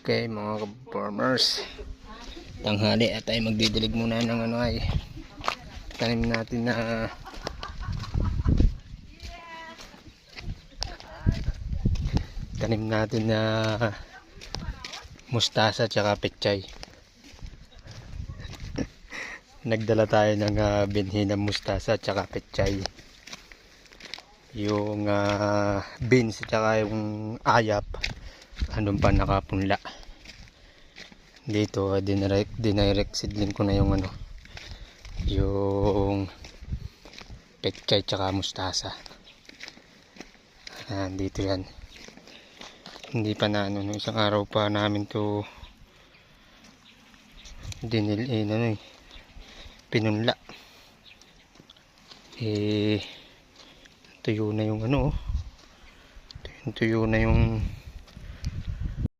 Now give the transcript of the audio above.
Okay mga farmers, tanghali at ay magdidilig muna ng ano ay tanim natin na mustasa tsaka pechay. Nagdala tayo ng binhi ng mustasa tsaka pechay. Yung beans tsaka yung ayap anong pa nakapunla. Dito dinirect seedling ko na yung yung pechay tsaka mustasa. Dito yan. Hindi pa na no, isang araw pa namin to pinunla. Tuyo na yung tuyo na yung